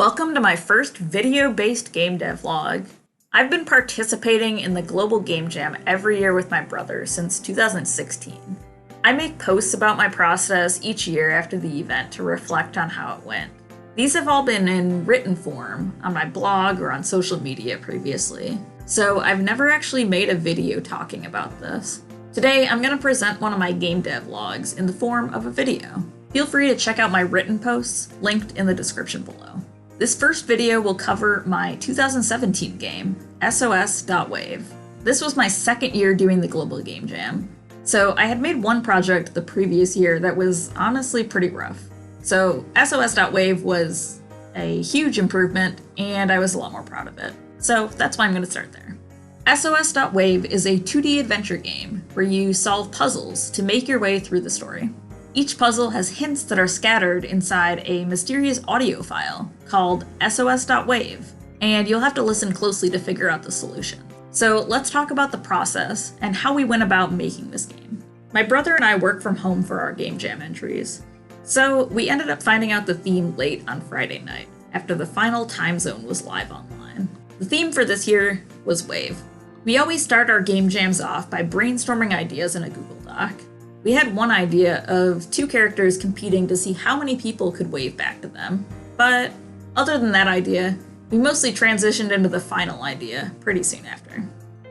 Welcome to my first video-based game dev vlog. I've been participating in the Global Game Jam every year with my brother since 2016. I make posts about my process each year after the event to reflect on how it went. These have all been in written form on my blog or on social media previously, so I've never actually made a video talking about this. Today, I'm going to present one of my game dev vlogs in the form of a video. Feel free to check out my written posts, linked in the description below. This first video will cover my 2017 game, SOS.WAV. This was my second year doing the Global Game Jam, so I had made one project the previous year that was honestly pretty rough. So SOS.WAV was a huge improvement, and I was a lot more proud of it. So that's why I'm going to start there. SOS.WAV is a 2D adventure game where you solve puzzles to make your way through the story. Each puzzle has hints that are scattered inside a mysterious audio file called SOS.WAV, and you'll have to listen closely to figure out the solution. So let's talk about the process and how we went about making this game. My brother and I work from home for our game jam entries, so we ended up finding out the theme late on Friday night, after the final time zone was live online. The theme for this year was Wave. We always start our game jams off by brainstorming ideas in a Google Doc. We had one idea of two characters competing to see how many people could wave back to them, but other than that idea, we mostly transitioned into the final idea pretty soon after.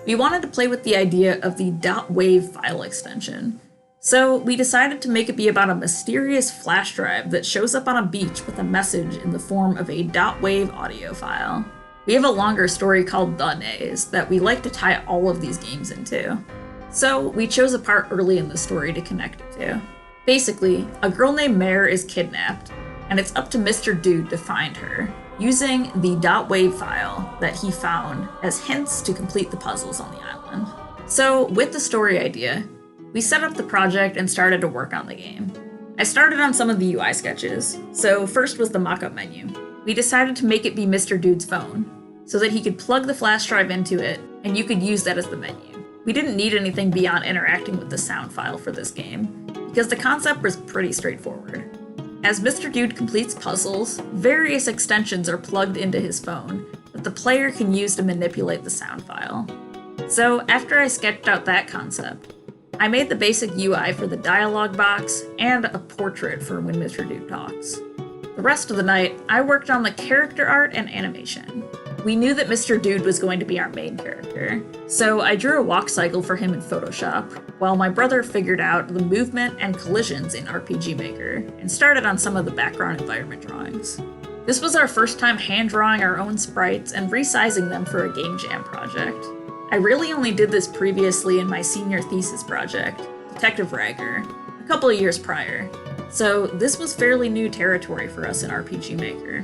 We wanted to play with the idea of the .wav file extension, so we decided to make it be about a mysterious flash drive that shows up on a beach with a message in the form of a .wav audio file. We have a longer story called The Nays that we like to tie all of these games into. So we chose a part early in the story to connect it to. Basically, a girl named Mare is kidnapped, and it's up to Mr. Dude to find her, using the .wav file that he found as hints to complete the puzzles on the island. So with the story idea, we set up the project and started to work on the game. I started on some of the UI sketches, so first was the mock-up menu. We decided to make it be Mr. Dude's phone, so that he could plug the flash drive into it, and you could use that as the menu. We didn't need anything beyond interacting with the sound file for this game, because the concept was pretty straightforward. As Mr. Dude completes puzzles, various extensions are plugged into his phone that the player can use to manipulate the sound file. So after I sketched out that concept, I made the basic UI for the dialogue box and a portrait for when Mr. Dude talks. The rest of the night, I worked on the character art and animation. We knew that Mr. Dude was going to be our main character, so I drew a walk cycle for him in Photoshop, while my brother figured out the movement and collisions in RPG Maker, and started on some of the background environment drawings. This was our first time hand-drawing our own sprites and resizing them for a game jam project. I really only did this previously in my senior thesis project, Detective Ragger, a couple of years prior, so this was fairly new territory for us in RPG Maker.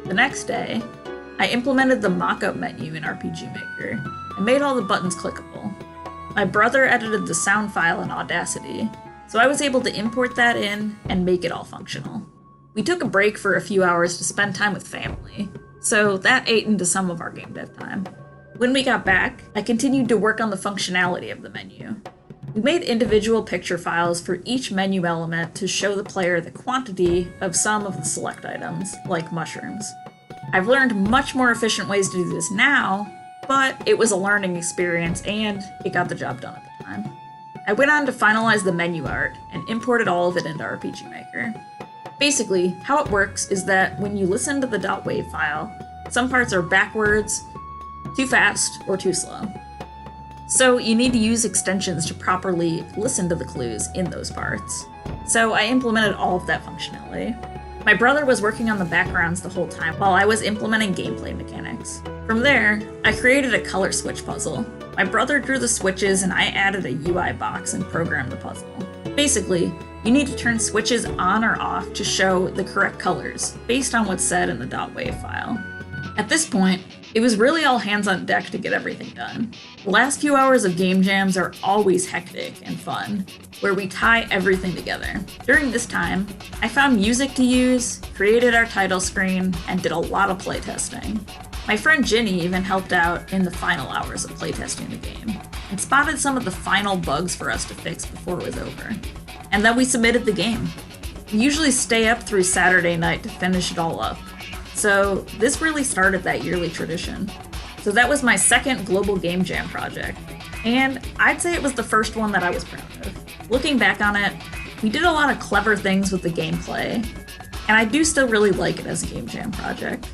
The next day, I implemented the mock-up menu in RPG Maker and made all the buttons clickable. My brother edited the sound file in Audacity, so I was able to import that in and make it all functional. We took a break for a few hours to spend time with family, so that ate into some of our game dev time. When we got back, I continued to work on the functionality of the menu. We made individual picture files for each menu element to show the player the quantity of some of the select items, like mushrooms. I've learned much more efficient ways to do this now, but it was a learning experience and it got the job done at the time. I went on to finalize the menu art and imported all of it into RPG Maker. Basically, how it works is that when you listen to the .wav file, some parts are backwards, too fast, or too slow. So you need to use extensions to properly listen to the clues in those parts. So I implemented all of that functionality. My brother was working on the backgrounds the whole time while I was implementing gameplay mechanics. From there, I created a color switch puzzle. My brother drew the switches and I added a UI box and programmed the puzzle. Basically, you need to turn switches on or off to show the correct colors based on what's said in the .wav file. At this point, it was really all hands on deck to get everything done. The last few hours of game jams are always hectic and fun, where we tie everything together. During this time, I found music to use, created our title screen, and did a lot of playtesting. My friend Ginny even helped out in the final hours of playtesting the game, and spotted some of the final bugs for us to fix before it was over. And then we submitted the game. We usually stay up through Saturday night to finish it all up, So this really started that yearly tradition. So that was my second Global Game Jam project, and I'd say it was the first one that I was proud of. Looking back on it, we did a lot of clever things with the gameplay, and I do still really like it as a Game Jam project.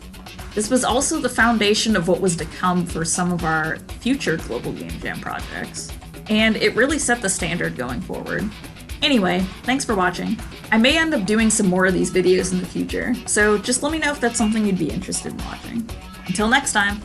This was also the foundation of what was to come for some of our future Global Game Jam projects, and it really set the standard going forward. Anyway, thanks for watching. I may end up doing some more of these videos in the future, so just let me know if that's something you'd be interested in watching. Until next time!